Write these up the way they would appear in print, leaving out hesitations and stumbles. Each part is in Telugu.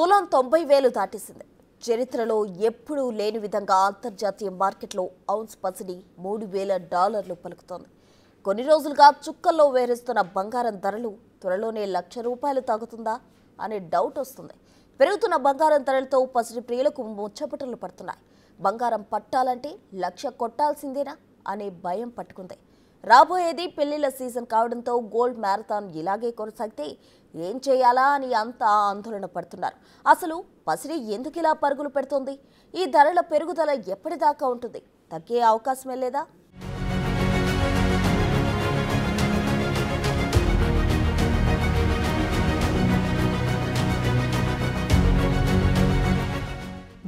తులం 90,000 దాటేసింది. చరిత్రలో ఎప్పుడూ లేని విధంగా అంతర్జాతీయ మార్కెట్లో ఔన్స్ పసిడి $3,000 పలుకుతోంది. కొన్ని రోజులుగా చుక్కల్లో వేరేస్తున్న బంగారం ధరలు త్వరలోనే ₹1,00,000 తాగుతుందా అనే డౌట్ వస్తుంది. పెరుగుతున్న బంగారం ధరలతో పసిడి ప్రియులకు ముచ్చపటలు పడుతున్నాయి. బంగారం పట్టాలంటే 1,00,000 కొట్టాల్సిందేనా అనే భయం పట్టుకుంది. రాబోయేది పెళ్లిళ్ల సీజన్ కావడంతో గోల్డ్ మ్యారథాన్ ఇలాగే కొనసాగితే ఏం చేయాలా అని అంతా ఆందోళన పడుతున్నారు. అసలు పసిడి ఎందుకు ఇలా పరుగులు పెడుతోంది? ఈ ధరల పెరుగుదల ఎప్పటిదాకా ఉంటుంది? తగ్గే అవకాశమే లేదా?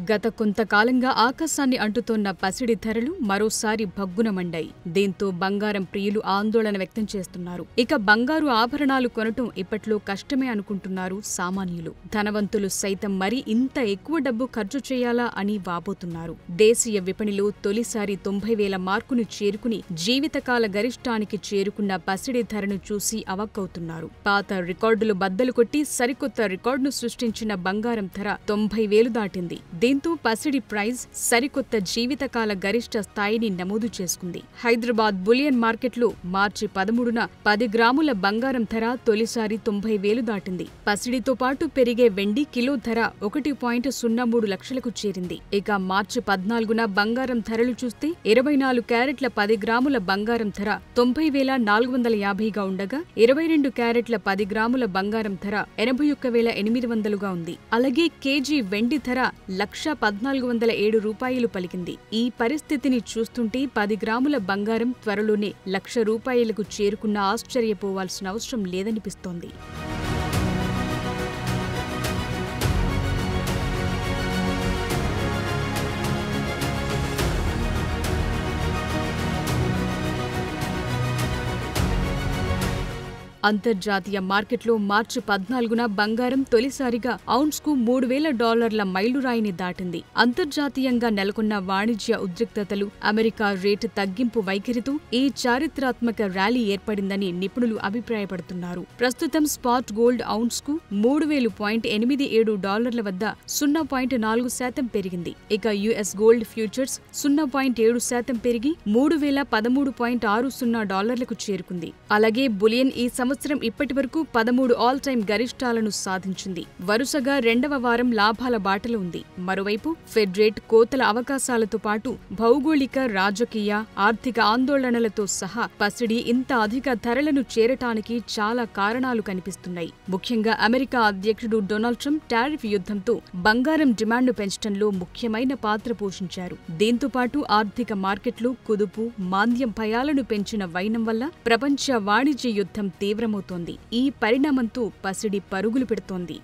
గత కొంతకాలంగా ఆకాశాన్ని అంటుతోన్న పసిడి ధరలు మరోసారి భగ్గున మండాయి. దీంతో బంగారం ప్రియులు ఆందోళన వ్యక్తం చేస్తున్నారు. ఇక బంగారు ఆభరణాలు కొనటం ఇప్పట్లో కష్టమే అనుకుంటున్నారు సామాన్యులు. ధనవంతులు సైతం మరి ఇంత ఎక్కువ డబ్బు ఖర్చు చేయాలా అని వాపోతున్నారు. దేశీయ విపణిలో తొలిసారి 90,000 మార్కును చేరుకుని జీవితకాల గరిష్టానికి చేరుకున్న పసిడి ధరను చూసి అవక్కవుతున్నారు. పాత రికార్డులు బద్దలు కొట్టి సరికొత్త రికార్డును సృష్టించిన బంగారం ధర 90,000 దాటింది. దీంతో పసిడి ప్రైజ్ సరికొత్త జీవితకాల గరిష్ట స్థాయిని నమోదు చేసుకుంది. హైదరాబాద్ బులియన్ మార్కెట్లో మార్చి 13న 10 గ్రాముల బంగారం ధర తొలిసారి 90,000 దాటింది. పసిడితో పాటు పెరిగే వెండి కిలో ధర 1.03 లక్షలకు చేరింది. ఇక మార్చి 14న బంగారం ధరలు చూస్తే 24 క్యారెట్ల 10 గ్రాముల బంగారం ధర 90,450గా ఉండగా 22 క్యారెట్ల 10 గ్రాముల బంగారం ధర 81,800గా ఉంది. అలాగే కేజీ వెండి ధర ₹1,1407 పలికింది. ఈ పరిస్థితిని చూస్తుంటే 10 గ్రాముల బంగారం త్వరలోనే ₹1,00,000కు చేరుకున్న ఆశ్చర్యపోవాల్సిన అవసరం లేదనిపిస్తోంది. అంతర్జాతీయ మార్కెట్లో మార్చి 14న బంగారం తొలిసారిగా ఔన్స్కు $3,000 మైలురాయిని దాటింది. అంతర్జాతీయంగా నెలకొన్న వాణిజ్య ఉద్రిక్తతలు, అమెరికా రేటు తగ్గింపు వైఖరితో ఈ చారిత్రాత్మక ర్యాలీ ఏర్పడిందని నిపుణులు అభిప్రాయపడుతున్నారు. ప్రస్తుతం స్పాట్ గోల్డ్ ఔన్స్కు $3,087 వద్ద 0.4% పెరిగింది. ఇక యుఎస్ గోల్డ్ ఫ్యూచర్స్ 0.7% పెరిగి $3,013.60కు చేరుకుంది. అలాగే బులియన్ ఈ సంవత్సరం ఇప్పటివరకు 13 ఆల్ టైమ్ గరిష్టాలను సాధించింది. వరుసగా 2వ వారం లాభాల బాటలో ఉంది. మరోవైపు ఫెడ్ రేట్ కోతల అవకాశాలతో పాటు భౌగోళిక, రాజకీయ, ఆర్థిక ఆందోళనలతో సహా పసిడి ఇంత అధిక ధరలను చేరటానికి చాలా కారణాలు కనిపిస్తున్నాయి. ముఖ్యంగా అమెరికా అధ్యక్షుడు డొనాల్డ్ ట్రంప్ టారిఫ్ యుద్ధంతో బంగారం డిమాండ్ను పెంచడంలో ముఖ్యమైన పాత్ర పోషించారు. దీంతో పాటు ఆర్థిక మార్కెట్లు కుదుపు, మాంద్యం భయాలను పెంచిన వైనం వల్ల ప్రపంచ వాణిజ్య యుద్ధం తీవ్రమవుతోంది. ఈ పరిణామంతో పసిడి పరుగులు పెడుతోంది.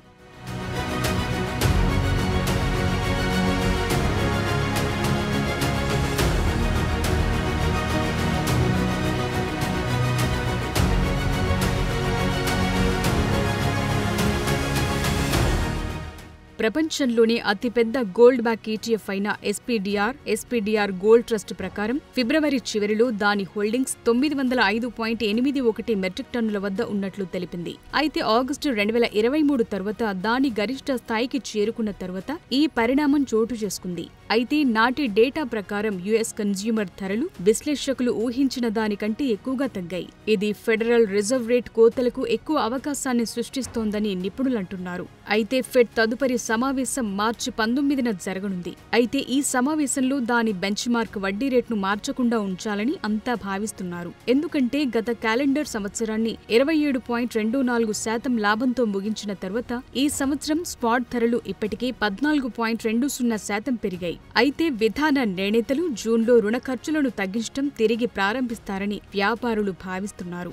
ప్రపంచంలోనే అతిపెద్ద గోల్డ్ బ్యాక్ ఈటీఎఫ్ అయిన ఎస్పీడీఆర్ గోల్డ్ ట్రస్ట్ ప్రకారం ఫిబ్రవరి చివరిలో దాని హోల్డింగ్స్ 905.81 మెట్రిక్ టన్నుల వద్ద ఉన్నట్లు తెలిపింది. అయితే ఆగస్టు 2023 తర్వాత దాని గరిష్ట స్థాయికి చేరుకున్న తర్వాత ఈ పరిణామం చోటు చేసుకుంది. అయితే నాటి డేటా ప్రకారం యుఎస్ కన్స్యూమర్ ధరలు విశ్లేషకులు ఊహించిన దానికంటే ఎక్కువగా తగ్గాయి. ఇది ఫెడరల్ రిజర్వ్ రేట్ కోతలకు ఎక్కువ అవకాశాన్ని సృష్టిస్తోందని నిపుణులంటున్నారు. అయితే ఫెడ్ తదుపరి సమావేశం మార్చి 19న జరగనుంది. అయితే ఈ సమావేశంలో దాని బెంచ్ మార్క్ వడ్డీ రేటును మార్చకుండా ఉంచాలని అంతా భావిస్తున్నారు. ఎందుకంటే గత క్యాలెండర్ సంవత్సరాన్ని 27.24% లాభంతో ముగించిన తర్వాత ఈ సంవత్సరం స్పాట్ ధరలు ఇప్పటికే 14.20% పెరిగాయి. అయితే విధాన నిర్ణేతలు జూన్లో రుణ ఖర్చులను తగ్గించడం తిరిగి ప్రారంభిస్తారని వ్యాపారులు భావిస్తున్నారు.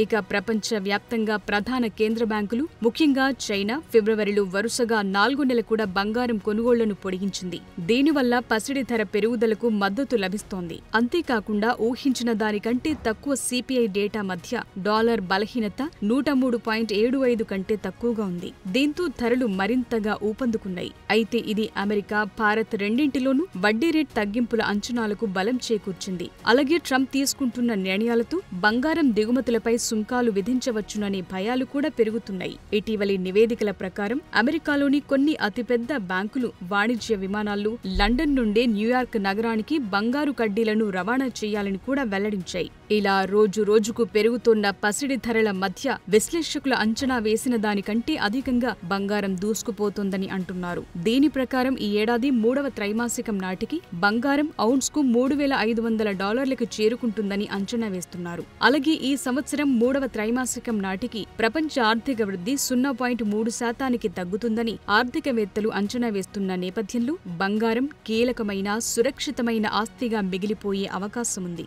ఇక ప్రపంచ వ్యాప్తంగా ప్రధాన కేంద్ర బ్యాంకులు ముఖ్యంగా చైనా ఫిబ్రవరిలో వరుసగా 4 నెలలు కూడా బంగారం కొనుగోళ్లను పొడిగించింది. దీనివల్ల పసిడి ధర పెరుగుదలకు మద్దతు లభిస్తోంది. అంతేకాకుండా ఊహించిన దానికంటే తక్కువ సిపిఐ డేటా మధ్య డాలర్ బలహీనత 103.75 కంటే తక్కువగా ఉంది. దీంతో ధరలు మరింతగా ఊపందుకున్నాయి. అయితే ఇది అమెరికా, భారత్ రెండింటిలోనూ వడ్డీ రేట్ తగ్గింపుల అంచనాలకు బలం చేకూర్చింది. అలాగే ట్రంప్ తీసుకుంటున్న నిర్ణయాలతో బంగారం దిగుమతులపై సుంకాలు విధించవచ్చుననే భయాలు కూడా పెరుగుతున్నాయి. ఇటీవలి నివేదికల ప్రకారం అమెరికాలోని కొన్ని అతిపెద్ద బ్యాంకులు వాణిజ్య విమానాల్లో లండన్ నుండే న్యూయార్క్ నగరానికి బంగారు కడ్డీలను రవాణా చేయాలని కూడా వెల్లడించాయి. ఇలా రోజు రోజుకు పెరుగుతున్న పసిడి ధరల మధ్య విశ్లేషకుల అంచనా వేసిన దానికంటే అధికంగా బంగారం దూసుకుపోతోందని అంటున్నారు. దీని ప్రకారం ఈ ఏడాది 3వ త్రైమాసికం నాటికి బంగారం ఔన్స్కు $3,500లకు చేరుకుంటుందని అంచనా వేస్తున్నారు. అలాగే ఈ సంవత్సరం 3వ త్రైమాసికం నాటికి ప్రపంచ ఆర్థిక వృద్ధి 0.3% తగ్గుతుందని ఆర్థికవేత్తలు అంచనా వేస్తున్న నేపథ్యంలో బంగారం కీలకమైన సురక్షితమైన ఆస్తిగా మిగిలిపోయే అవకాశముంది.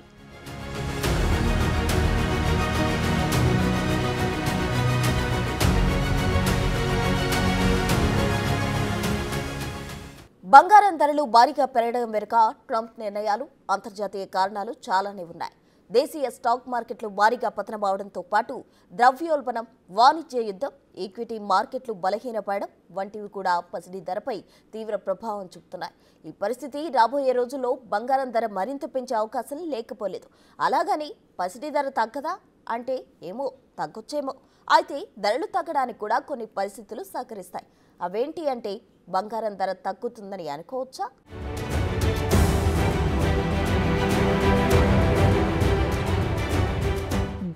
బంగారం ధరలు భారీగా పెరగడం వెనుక ట్రంప్ నిర్ణయాలు, అంతర్జాతీయ కారణాలు చాలానే ఉన్నాయి. దేశీయ స్టాక్ మార్కెట్లు భారీగా పతనమవడంతో పాటు ద్రవ్యోల్బణం, వాణిజ్య యుద్ధం, ఈక్విటీ మార్కెట్లు బలహీనపడడం వంటివి కూడా పసిడి ధరపై తీవ్ర ప్రభావం చూపుతున్నాయి. ఈ పరిస్థితి రాబోయే రోజుల్లో బంగారం ధర మరింత పెంచే అవకాశం లేకపోలేదు. అలాగని పసిడి ధర తగ్గదా అంటే ఏమో, తగ్గొచ్చేమో. అయితే ధరలు తగ్గడానికి కూడా కొన్ని పరిస్థితులు సహకరిస్తాయి. అవేంటి అంటే బంగారం ధర తగ్గుతుందని అనుకోవచ్చా?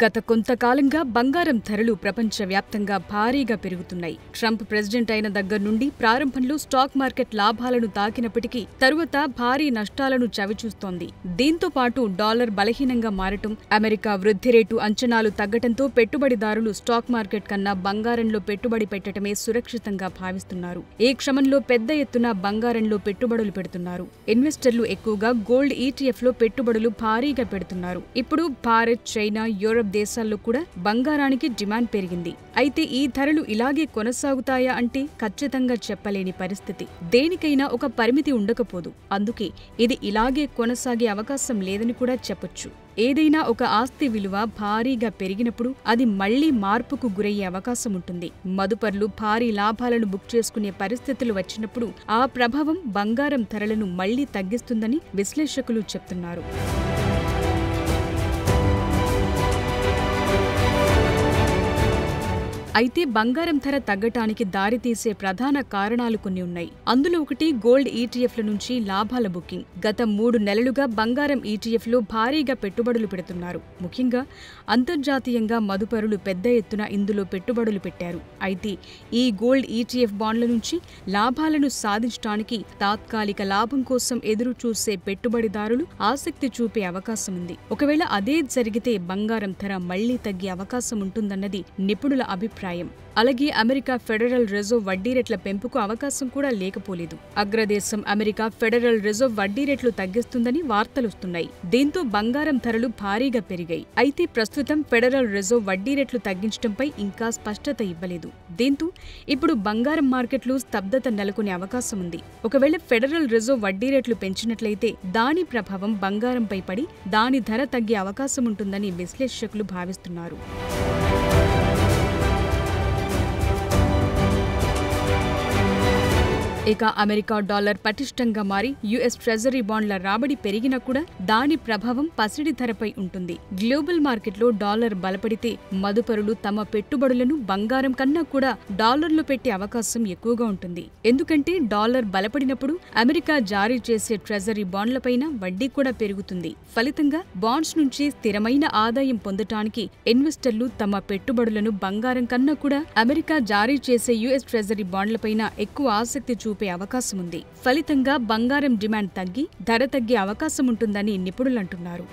గత కొంతకాలంగా బంగారం ధరలు ప్రపంచవ్యాప్తంగా భారీగా పెరుగుతున్నాయి. ట్రంప్ ప్రెసిడెంట్ అయిన దగ్గర నుండి ప్రారంభంలో స్టాక్ మార్కెట్ లాభాలను తాకినప్పటికీ తరువాత భారీ నష్టాలను చవిచూస్తోంది. దీంతో పాటు డాలర్ బలహీనంగా మారటం, అమెరికా వృద్ధి రేటు అంచనాలు తగ్గటంతో పెట్టుబడిదారులు స్టాక్ మార్కెట్ కన్నా బంగారంలో పెట్టుబడి పెట్టడమే సురక్షితంగా భావిస్తున్నారు. ఈ క్రమంలో పెద్ద ఎత్తున బంగారంలో పెట్టుబడులు పెడుతున్నారు. ఇన్వెస్టర్లు ఎక్కువగా గోల్డ్ ఈటీఎఫ్లో పెట్టుబడులు భారీగా పెడుతున్నారు. ఇప్పుడు భారత్, చైనా, యూరప్ దేశాల్లో కూడా బంగారానికి డిమాండ్ పెరిగింది. అయితే ఈ ధరలు ఇలాగే కొనసాగుతాయా అంటే ఖచ్చితంగా చెప్పలేని పరిస్థితి. దేనికైనా ఒక పరిమితి ఉండకపోదు. అందుకే ఇది ఇలాగే కొనసాగే అవకాశం లేదని కూడా చెప్పొచ్చు. ఏదైనా ఒక ఆస్తి విలువ భారీగా పెరిగినప్పుడు అది మళ్లీ మార్పుకు గురయ్యే అవకాశం ఉంటుంది. మదుపర్లు భారీ లాభాలను బుక్ చేసుకునే పరిస్థితులు వచ్చినప్పుడు ఆ ప్రభావం బంగారం ధరలను మళ్లీ తగ్గిస్తుందని విశ్లేషకులు చెప్తున్నారు. అయితే బంగారం ధర తగ్గటానికి దారితీసే ప్రధాన కారణాలు కొన్ని ఉన్నాయి. అందులో ఒకటి గోల్డ్ ఈటీఎఫ్ల నుంచి లాభాల బుకింగ్. గత 3 నెలలుగా బంగారం ఈటీఎఫ్లో భారీగా పెట్టుబడులు పెడుతున్నారు. ముఖ్యంగా అంతర్జాతీయంగా మదుపరులు పెద్ద ఎత్తున ఇందులో పెట్టుబడులు పెట్టారు. అయితే ఈ గోల్డ్ ఈటీఎఫ్ బాండ్ల నుంచి లాభాలను సాధించడానికి తాత్కాలిక లాభం కోసం ఎదురు చూసే పెట్టుబడిదారులు ఆసక్తి చూపే అవకాశం ఉంది. ఒకవేళ అదే జరిగితే బంగారం ధర మళ్లీ తగ్గే అవకాశం ఉంటుందన్నది నిపుణుల అభిప్రాయం. అలాగే అమెరికా ఫెడరల్ రిజర్వ్ వడ్డీ రేట్ల పెంపుకు అవకాశం కూడా లేకపోలేదు. అగ్రదేశం అమెరికా ఫెడరల్ రిజర్వ్ వడ్డీ రేట్లు తగ్గిస్తుందని వార్తలొస్తున్నాయి. దీంతో బంగారం ధరలు భారీగా పెరిగాయి. అయితే ప్రస్తుతం ఫెడరల్ రిజర్వ్ వడ్డీ రేట్లు తగ్గించడంపై ఇంకా స్పష్టత ఇవ్వలేదు. దీంతో ఇప్పుడు బంగారం మార్కెట్లు స్తబ్దత నెలకొనే అవకాశం ఉంది. ఒకవేళ ఫెడరల్ రిజర్వ్ వడ్డీ రేట్లు పెంచినట్లయితే దాని ప్రభావం బంగారంపై పడి దాని ధర తగ్గే అవకాశం ఉంటుందని విశ్లేషకులు భావిస్తున్నారు. ఇక అమెరికా డాలర్ పటిష్టంగా మారి యుఎస్ ట్రెజరీ బాండ్ల రాబడి పెరిగినా కూడా దాని ప్రభావం పసిడి ధరపై ఉంటుంది. గ్లోబల్ మార్కెట్లో డాలర్ బలపడితే మదుపరులు తమ పెట్టుబడులను బంగారం కన్నా కూడా డాలర్లో పెట్టే అవకాశం ఎక్కువగా ఉంటుంది. ఎందుకంటే డాలర్ బలపడినప్పుడు అమెరికా జారీ చేసే ట్రెజరీ బాండ్లపైన వడ్డీ కూడా పెరుగుతుంది. ఫలితంగా బాండ్స్ నుంచి స్థిరమైన ఆదాయం పొందటానికి ఇన్వెస్టర్లు తమ పెట్టుబడులను బంగారం కన్నా కూడా అమెరికా జారీ చేసే యుఎస్ ట్రెజరీ బాండ్లపైన ఎక్కువ ఆసక్తి చూపే అవకాశం ఉంది. ఫలితంగా బంగారం డిమాండ్ తగ్గి ధర తగ్గే అవకాశం ఉంటుందని నిపుణులంటున్నారు.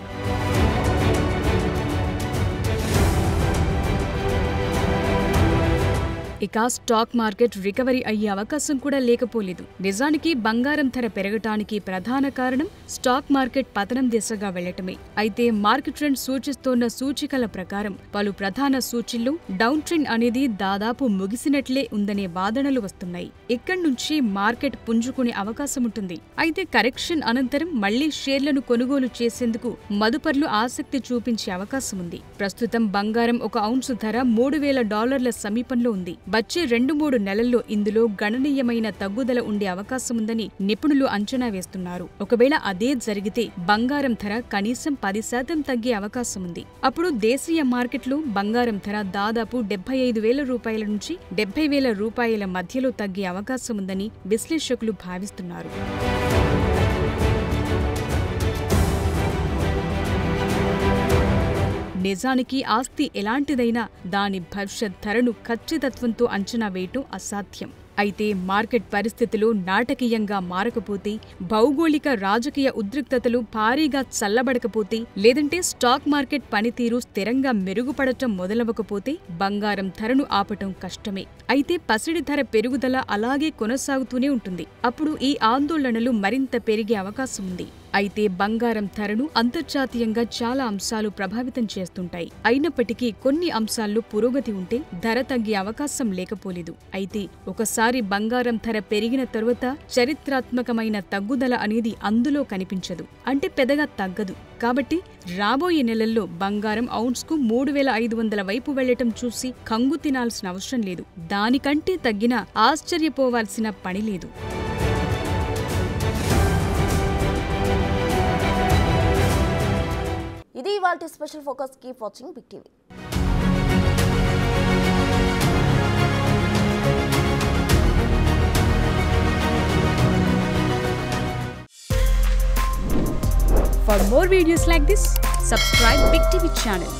ఇక స్టాక్ మార్కెట్ రికవరీ అయ్యే అవకాశం కూడా లేకపోలేదు. నిజానికి బంగారం ధర పెరగటానికి ప్రధాన కారణం స్టాక్ మార్కెట్ పతనం దిశగా వెళ్లటమే. అయితే మార్కెట్ ట్రెండ్ సూచిస్తోన్న సూచికల ప్రకారం పలు ప్రధాన సూచీల్లో డౌన్ ట్రెండ్ అనేది దాదాపు ముగిసినట్లే ఉందనే వాదనలు వస్తున్నాయి. ఇక్కడి నుంచి మార్కెట్ పుంజుకునే అవకాశం ఉంటుంది. అయితే కరెక్షన్ అనంతరం మళ్లీ షేర్లను కొనుగోలు చేసేందుకు మదుపర్లు ఆసక్తి చూపించే అవకాశం ఉంది. ప్రస్తుతం బంగారం ఒక ఔన్సు ధర $3,000 సమీపంలో ఉంది. వచ్చే 2-3 నెలల్లో ఇందులో గణనీయమైన తగ్గుదల ఉండే అవకాశముందని నిపుణులు అంచనా వేస్తున్నారు. ఒకవేళ అదే జరిగితే బంగారం ధర కనీసం 10% తగ్గే అవకాశముంది. అప్పుడు దేశీయ మార్కెట్లో బంగారం ధర దాదాపు $75,000 నుంచి $70,000 మధ్యలో తగ్గే అవకాశముందని విశ్లేషకులు భావిస్తున్నారు. నిజానికి ఆస్తి ఎలాంటిదైనా దాని భవిష్యత్ ధరను ఖచ్చితత్వంతో అంచనా వేయటం అసాధ్యం. అయితే మార్కెట్ పరిస్థితులు నాటకీయంగా మారకపోతే, భౌగోళిక రాజకీయ ఉద్రిక్తతలు భారీగా చల్లబడకపోతే, లేదంటే స్టాక్ మార్కెట్ పనితీరు స్థిరంగా మెరుగుపడటం మొదలవకపోతే బంగారం ధరను ఆపటం కష్టమే. అయితే పసిడి ధర పెరుగుదల అలాగే కొనసాగుతూనే ఉంటుంది. అప్పుడు ఈ ఆందోళనలు మరింత పెరిగే అవకాశం ఉంది. అయితే బంగారం ధరను అంతర్జాతీయంగా చాలా అంశాలు ప్రభావితం చేస్తుంటాయి. అయినప్పటికీ కొన్ని అంశాల్లో పురోగతి ఉంటే ధర తగ్గే అవకాశం లేకపోలేదు. అయితే ఒకసారి బంగారం ధర పెరిగిన తరువాత చరిత్రాత్మకమైన తగ్గుదల అనేది అందులో కనిపించదు. అంటే పెద్దగా తగ్గదు. కాబట్టి రాబోయే నెలల్లో బంగారం ఔన్స్కు 3,500 వైపు వెళ్లటం చూసి కంగు తినాల్సిన అవసరం లేదు. దానికంటే తగ్గినా ఆశ్చర్యపోవాల్సిన పని లేదు. ఇది ఇవాల్టి special focus. Keep watching Big TV. For more videos like this, subscribe Big TV channel.